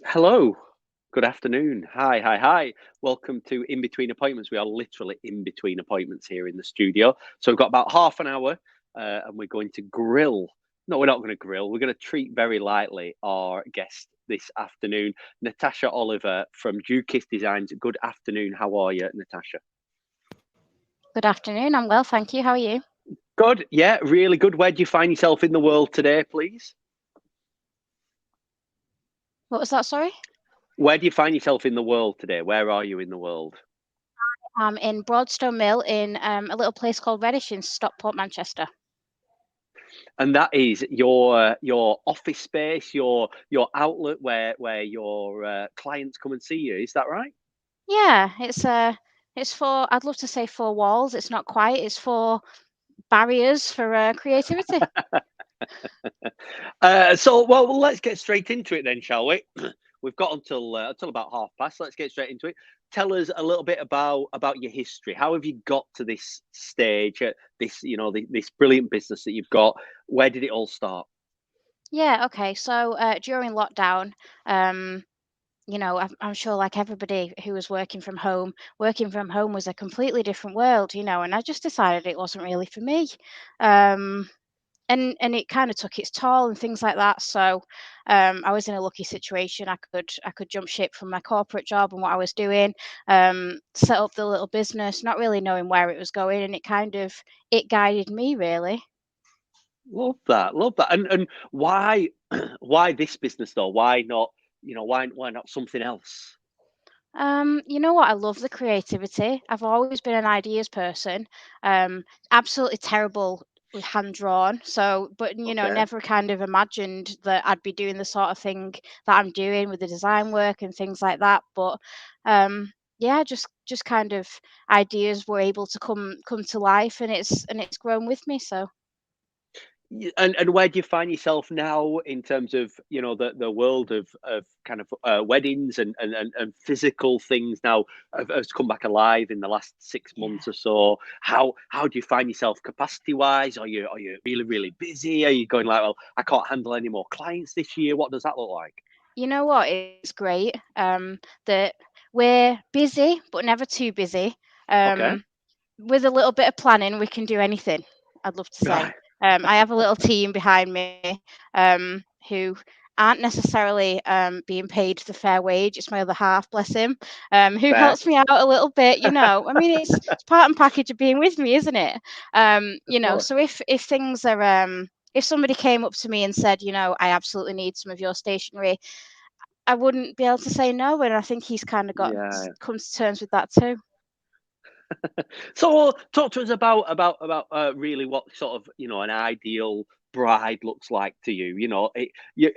Hello. Good afternoon. Hi, hi, hi. Welcome to In Between Appointments. We are literally in between appointments here in the studio. So we've got about half an hour and we're going to grill. No, we're not going to grill. We're going to treat very lightly our guest this afternoon, Natasha Oliver from Dewkissed Designs. Good afternoon. How are you, Natasha? Good afternoon. I'm well, thank you. How are you? Good. Yeah, really good. Where do you find yourself in the world today, please? What was that, sorry? Where do you find yourself in the world today? Where are you in the world? I'm in Broadstone Mill in a little place called Reddish in Stockport, Manchester. And that is your office space, your outlet where your clients come and see you. Is that right? Yeah, it's for, I'd love to say four walls. It's not quite. It's four barriers for creativity. Well, let's get straight into it then, shall we? We've got until about half past. Let's get straight into it. Tell us a little bit about your history. How have you got to this stage? This this brilliant business that you've got. Where did it all start? Yeah, okay. So during lockdown, um, I'm sure like everybody who was working from home was a completely different world, and I just decided it wasn't really for me. Um, and it kind of took its toll and things like that. So I was in a lucky situation. I could jump ship from my corporate job and what I was doing, set up the little business, not really knowing where it was going, and it guided me really. Love that. And why why this business though? Why not, why not something else? You know what? I love the creativity. I've always been an ideas person. Um, Absolutely terrible with hand drawn. So, but Okay. never kind of imagined that I'd be doing the sort of thing that I'm doing with the design work and things like that. But yeah, just kind of ideas were able to come to life, and it's grown with me. So. And where do you find yourself now in terms of the world of kind of weddings and physical things now has come back alive in the last 6 months Yeah. or so? How do you find yourself capacity wise? Are you really busy? Are you going like, well, I can't handle any more clients this year? What does that look like? You know what? It's great. That we're busy, but never too busy. Okay. Um, with a little bit of planning, we can do anything, I'd love to say. Right. I have a little team behind me who aren't necessarily being paid the fair wage. It's my other half, bless him, who Fair. helps me out a little bit. I mean, it's part and package of being with me, isn't it? Of course. So if things are if somebody came up to me and said, I absolutely need some of your stationery, I wouldn't be able to say no. And I think he's kind of Yeah. come to terms with that too. So talk to us about really what sort of an ideal bride looks like to you.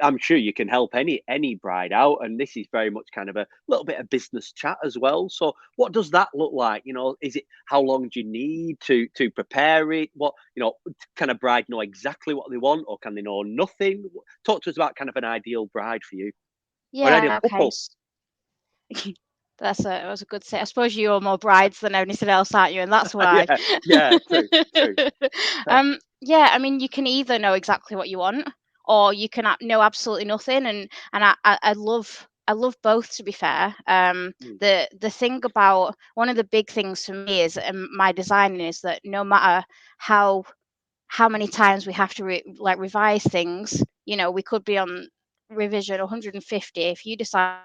I'm sure you can help any bride out, and this is very much kind of a little bit of business chat as well. So what does that look like? Is it how long do you need to prepare it? What can a bride know exactly what they want, or can they know nothing? Talk to us about kind of an ideal bride for you, or an ideal Yeah, okay. couple. That was a good say. I suppose you're more brides than anything else, aren't you? And that's why. Yeah, yeah, true, true. Yeah, I mean, you can either know exactly what you want, or you can know absolutely nothing. And I love both. To be fair, Mm, the thing about one of the big things for me is my designing is that no matter how how many times we have to revise things, we could be on revision 150. If you decide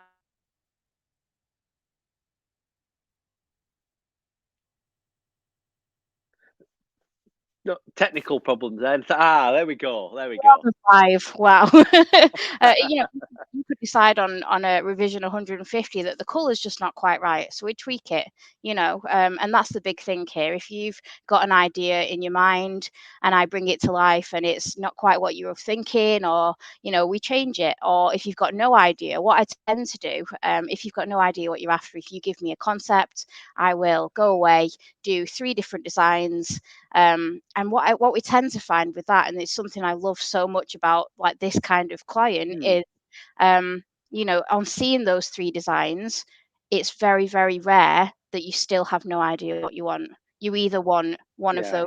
No, technical problems then. There we go. There we go. 5, wow. You know, you could decide on a revision 150 that the colour's just not quite right, so we tweak it, and that's the big thing here. If you've got an idea in your mind and I bring it to life and it's not quite what you were thinking, or, we change it. Or if you've got no idea, what I tend to do, if you've got no idea what you're after, if you give me a concept, I will go away, do 3 different designs, and what we tend to find with that, and it's something I love so much about like this kind of client, Mm, is on seeing those 3 designs, it's very, very rare that you still have no idea what you want. You either want one of yeah. those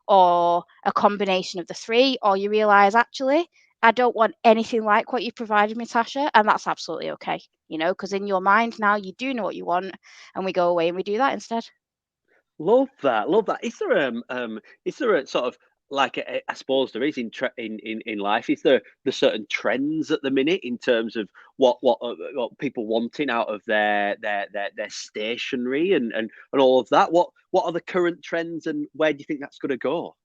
or a combination of the 3, or you realize actually I don't want anything like what you provided me, Tasha, and that's absolutely okay, because in your mind now you do know what you want, and we go away and we do that instead. Love that, love that. Is there a sort of like I suppose there is in life? Is there the certain trends at the minute in terms of what people wanting out of their stationery and all of that? What are the current trends and where do you think that's going to go?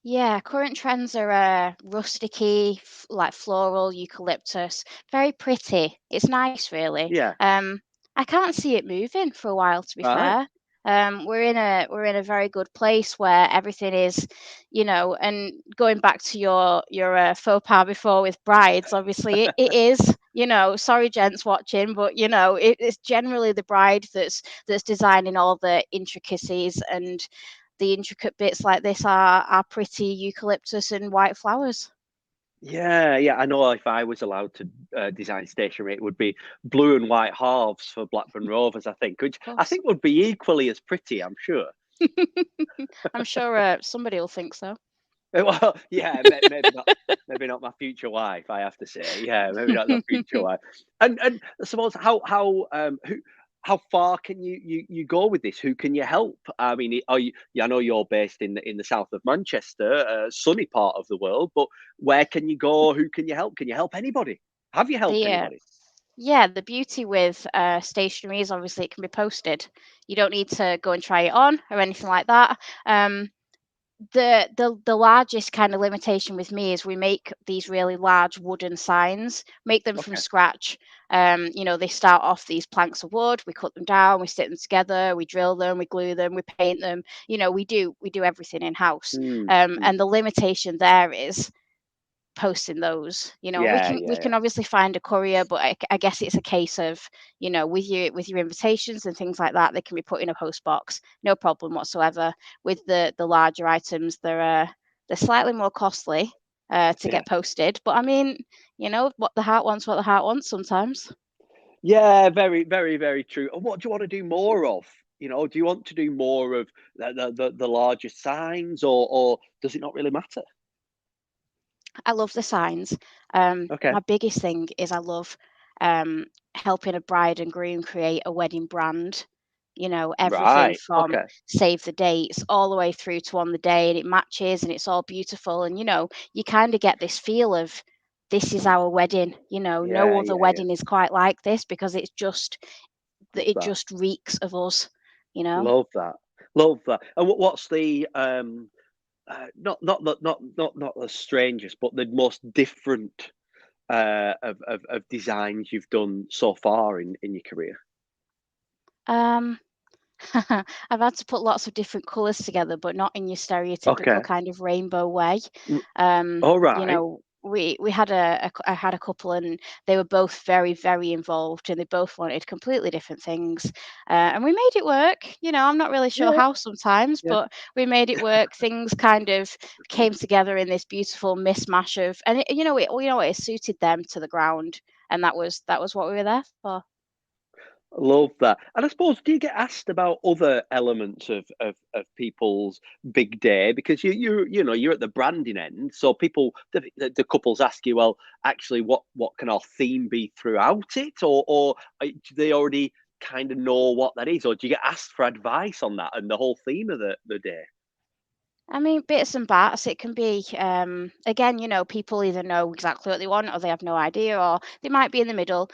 Yeah, current trends are rusticy, like floral, eucalyptus, very pretty. It's nice, really. Yeah, I can't see it moving for a while, to be right. fair. We're in a very good place where everything is, and going back to your faux pas before with brides, obviously it is, sorry gents watching, but it's generally the bride that's designing all the intricacies, and the intricate bits like this are pretty eucalyptus and white flowers. Yeah, yeah. I know if I was allowed to design stationery, it would be blue and white halves for Blackburn Rovers, I think, which Of I course. think would be equally as pretty, I'm sure. I'm sure somebody will think so. Well, yeah, maybe not my future wife, I have to say. Yeah, maybe not the future wife. And I suppose how far can you go with this? Who can you help? I mean, are you? Yeah, I know you're based in the south of Manchester, sunny part of the world, but where can you go? Who can you help? Can you help anybody? Have you helped The anybody? Yeah, the beauty with stationery is obviously it can be posted. You don't need to go and try it on or anything like that. The largest kind of limitation with me is we make these really large wooden signs, make them from Okay. scratch. They start off these planks of wood, we cut them down, we stick them together, we drill them, we glue them, we paint them. We do everything in house. Mm, mm. And the limitation there is posting those. We Yeah, can we yeah, can obviously find a courier, but I guess it's a case of, with your invitations and things like that, they can be put in a post box, no problem whatsoever. With the larger items, they're slightly more costly to yeah. get posted, but I mean, what the heart wants sometimes. Yeah, very, very, very true. And what do you want to do more of? You know, do you want to do more of the larger signs, or does it not really matter? I love the signs. Okay. My biggest thing is I love um, helping a bride and groom create a wedding brand. Everything Right. from Okay. save the dates all the way through to on the day, and it matches and it's all beautiful. And you kind of get this feel of this is our wedding. No Yeah, other yeah, yeah. wedding is quite like this because Love it that. just reeks of us. You know. Love that. Love that. And what's the not the strangest, but the most different of designs you've done so far in your career? Um, I've had to put lots of different colours together, but not in your stereotypical Okay. kind of rainbow way. R- All right. I had a couple, and they were both very, very involved, and they both wanted completely different things, and we made it work. I'm not really sure Yeah. how sometimes, Yeah. but we made it work. Things kind of came together in this beautiful mismatch of, and it suited them to the ground, and that was what we were there for. Love that. And I suppose, do you get asked about other elements of people's big day? Because you're at the branding end, so the couples ask you, well, actually, what can our theme be throughout it, or do they already kind of know what that is, or do you get asked for advice on that and the whole theme of the day? I mean, bits and bats. It can be, again, people either know exactly what they want or they have no idea, or they might be in the middle.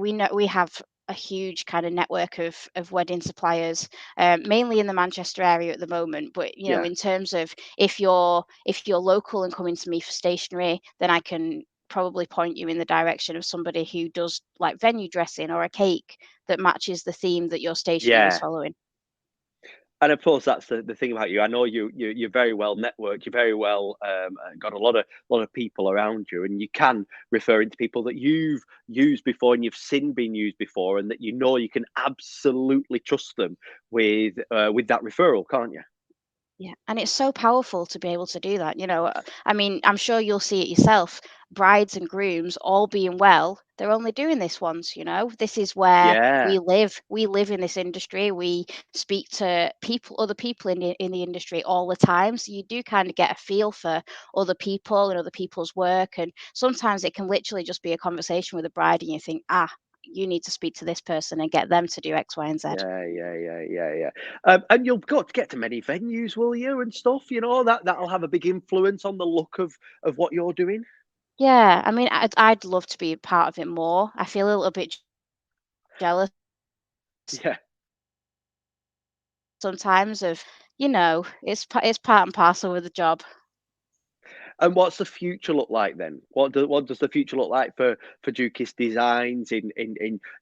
We know we have a huge kind of network of wedding suppliers, mainly in the Manchester area at the moment. But Yeah. in terms of if you're local and coming to me for stationery, then I can probably point you in the direction of somebody who does like venue dressing or a cake that matches the theme that your stationery is Yeah. following. And of course, that's the thing about you. I know you're very well networked. You're very well got a lot of people around you, and you can refer into people that you've used before and you've seen being used before, and that you can absolutely trust them with that referral, can't you? Yeah, and it's so powerful to be able to do that. I mean, I'm sure you'll see it yourself. Brides and grooms all being well. they're only doing this once, you know. This is where Yeah, we live in this industry. We speak to people, other people in the industry all the time, so you do kind of get a feel for other people and other people's work. And sometimes it can literally just be a conversation with a bride and you think, ah, you need to speak to this person and get them to do X, Y, and Z. yeah. And you'll got to get to many venues, will you, and stuff. You know that'll have a big influence on the look of what you're doing. Yeah, I mean, I'd love to be a part of it more. I feel a little bit jealous Yeah. sometimes of, it's part and parcel with the job. And what's the future look like then? What does the future look like for Dewkissed Designs? You're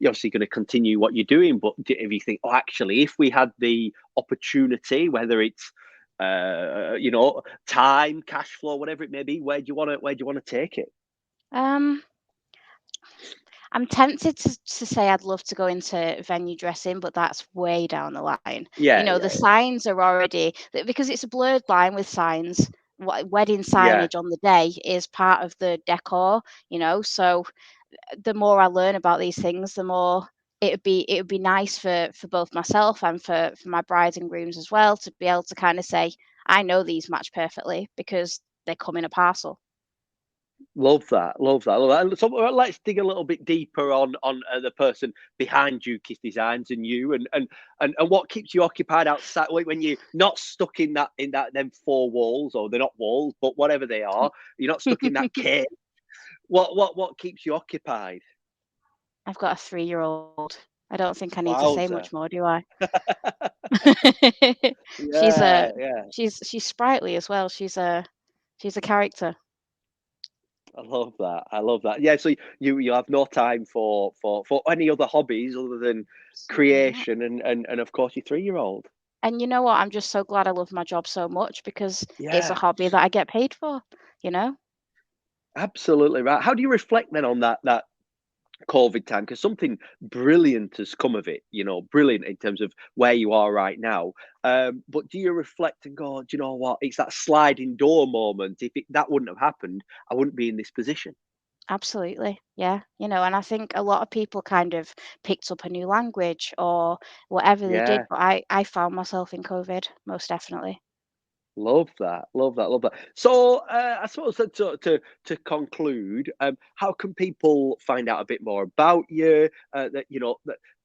obviously going to continue what you're doing, but if you think, oh, actually, if we had the opportunity, whether it's time, cash flow, whatever it may be, where do you want to take it? Um, I'm tempted to say I'd love to go into venue dressing, but that's way down the line. Yeah, The yeah, yeah, signs are already because it's a blurred line with signs. Wedding yeah. signage on the day is part of the decor, so the more I learn about these things, the more it would be nice for both myself and for my brides and grooms as well to be able to kind of say, I know these match perfectly because they come in a parcel. Love that, love that, love that. And so let's dig a little bit deeper on the person behind Dewkissed Designs and you, and what keeps you occupied outside when you're not stuck in that them four walls, or they're not walls, but whatever they are. You're not stuck in that cage. What keeps you occupied? I've got a 3-year-old. I don't think I need to say Wowza. much more, do I? She's a Yeah, yeah. she's sprightly as well. She's a character. I love that. I love that. Yeah, so you have no time for any other hobbies other than Absolutely not. creation and of course your 3-year-old. And you know what? I'm just so glad I love my job so much because it's a Yeah. hobby that I get paid for, you know? Absolutely right. How do you reflect then on that COVID time? Because something brilliant has come of it, brilliant in terms of where you are right now. But do you reflect and go, do you know what? It's that sliding door moment. If that wouldn't have happened, I wouldn't be in this position. Absolutely. Yeah. And I think a lot of people kind of picked up a new language or whatever they did, Yeah. but I found myself in COVID, most definitely. Love that, love that, love that. So, I suppose that to conclude, how can people find out a bit more about you? Have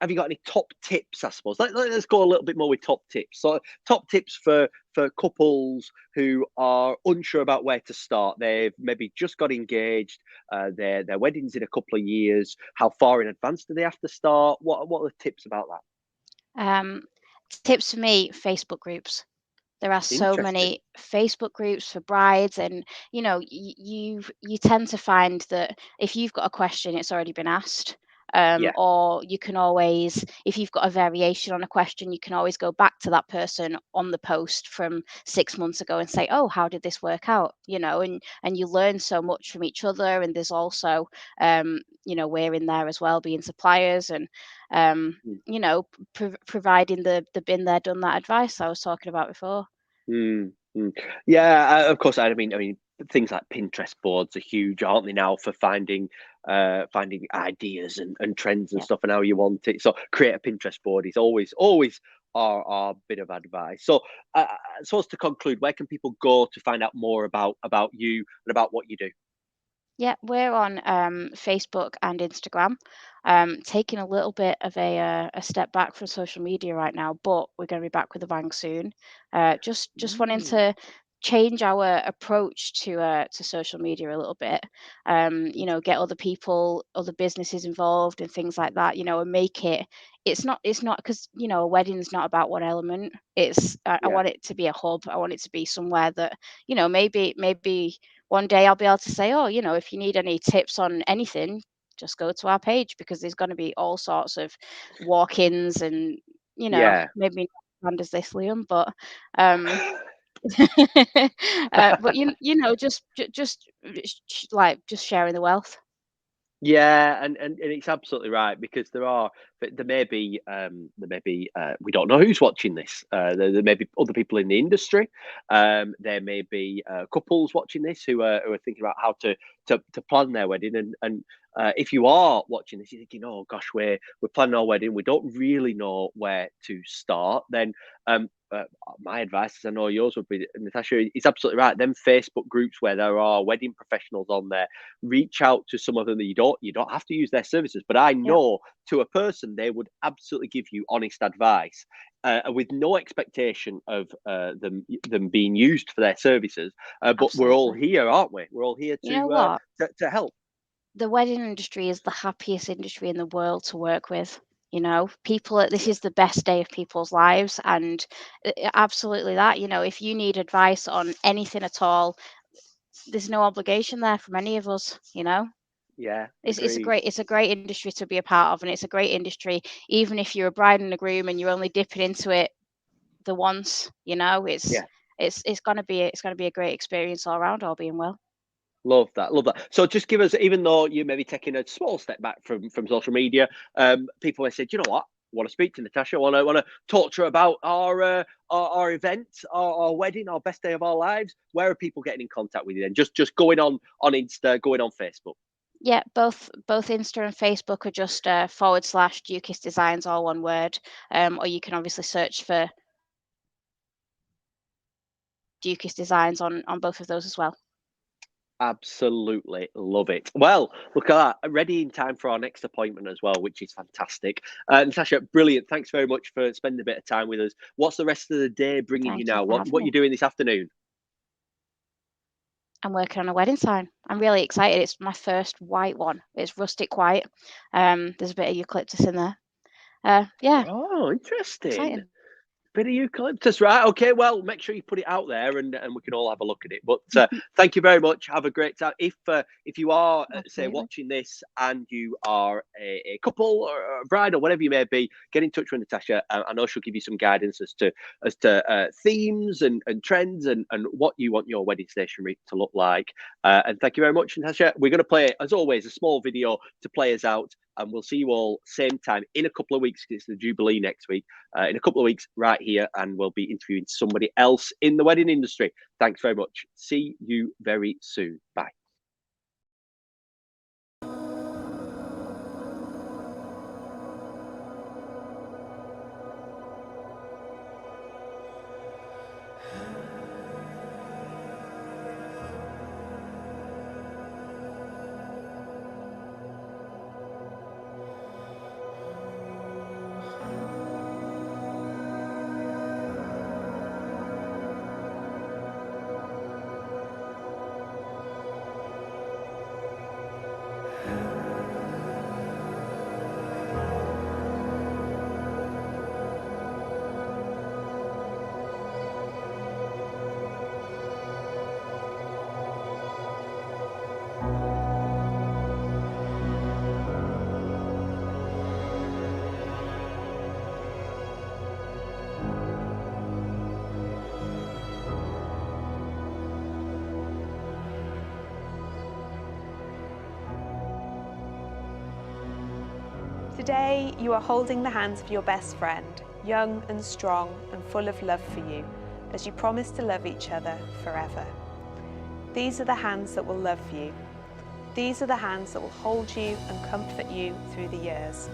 you got any top tips? I suppose let's go a little bit more with top tips. So, top tips for couples who are unsure about where to start. They've maybe just got engaged. Their wedding's in a couple of years. How far in advance do they have to start? What are the tips about that? Um, Tips for me, Facebook groups. There are so Interesting. many Facebook groups for brides, and you tend to find that if you've got a question, it's already been asked. Yeah. Or you can always, if you've got a variation on a question, you can always go back to that person on the post from 6 months ago and say, "Oh, how did this work out?" And you learn so much from each other. And there's also, we're in there as well, being suppliers, and providing the been there, done that advice I was talking about before. Mm, mm. Yeah, of course. I mean, things like Pinterest boards are huge, aren't they now, for finding ideas and trends and Yeah. stuff and how you want it. So, create a Pinterest board is always our bit of advice. So, as to conclude, where can people go to find out more about you and about what you do? Yeah, we're on Facebook and Instagram. Taking a little bit of a step back from social media right now, but we're going to be back with a bang soon. Just wanting Mm, to change our approach to social media a little bit. Get other people, other businesses involved, and things like that. And make it. It's not because a wedding's not about one element. I yeah, want it to be a hub. I want it to be somewhere that maybe one day I'll be able to say, oh, if you need any tips on anything, just go to our page because there's going to be all sorts of walk-ins and, yeah. maybe not as grand as this, Liam, but um, but like just sharing the wealth. Yeah, and it's absolutely right because there may be we don't know who's watching this. There may be other people in the industry. There may be couples watching this who are thinking about how to plan their wedding, and if you are watching this, you're thinking, oh gosh, we're planning our wedding, we don't really know where to start, then my advice, as I know yours would be, Natasha, is absolutely right. Them Facebook groups where there are wedding professionals on there, reach out to some of them. You don't have to use their services, but I Yep. know to a person they would absolutely give you honest advice. With no expectation of them being used for their services, but we're all Absolutely. here, aren't we? We're all here You know what? to help. The wedding industry is the happiest industry in the world to work with. This Yeah, is the best day of people's lives, and absolutely that. If you need advice on anything at all, there's no obligation there from any of us. yeah, It's a agreed. great industry to be a part of, and it's a great industry even if you're a bride and a groom and you're only dipping into it the once. Yeah. It's gonna be a great experience all around, all being well. Love that, love that. So just give us, even though you may be taking a small step back from social media, people may say, "Do you know what? I want to speak to Natasha. I want to talk to her about our event, our wedding, our best day of our lives." Where are people getting in contact with you then? Just going on Insta, going on Facebook. Yeah, both Insta and Facebook are just / Dewkissed Designs, all one word. Or you can obviously search for Dewkissed Designs on both of those as well. Absolutely love it. Well, look at that. Ready in time for our next appointment as well, which is fantastic. Natasha, brilliant. Thanks very much for spending a bit of time with us. What's the rest of the day bringing you Thank you now? for What having what you me. doing this afternoon? I'm working on a wedding sign. I'm really excited. It's my first white one. It's rustic white. There's a bit of eucalyptus in there. Yeah, Oh, interesting. exciting. Bit of eucalyptus, right? Okay, well, make sure you put it out there, and we can all have a look at it. But thank you very much. Have a great time. If you are say Absolutely. watching this and you are a couple or a bride or whatever you may be, get in touch with Natasha. I know she'll give you some guidance as to themes and trends and what you want your wedding stationery to look like. And thank you very much, Natasha. We're going to play, as always, a small video to play us out. And we'll see you all same time in a couple of weeks. It's the Jubilee next week. In a couple of weeks, right here, and we'll be interviewing somebody else in the wedding industry. Thanks very much. See you very soon. Bye. Today, you are holding the hands of your best friend, young and strong and full of love for you, as you promise to love each other forever. These are the hands that will love you. These are the hands that will hold you and comfort you through the years.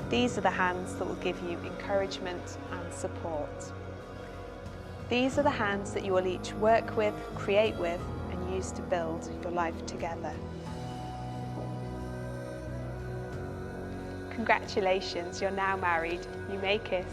These are the hands that will give you encouragement and support. These are the hands that you will each work with, create with, and use to build your life together. Congratulations, you're now married. You may kiss.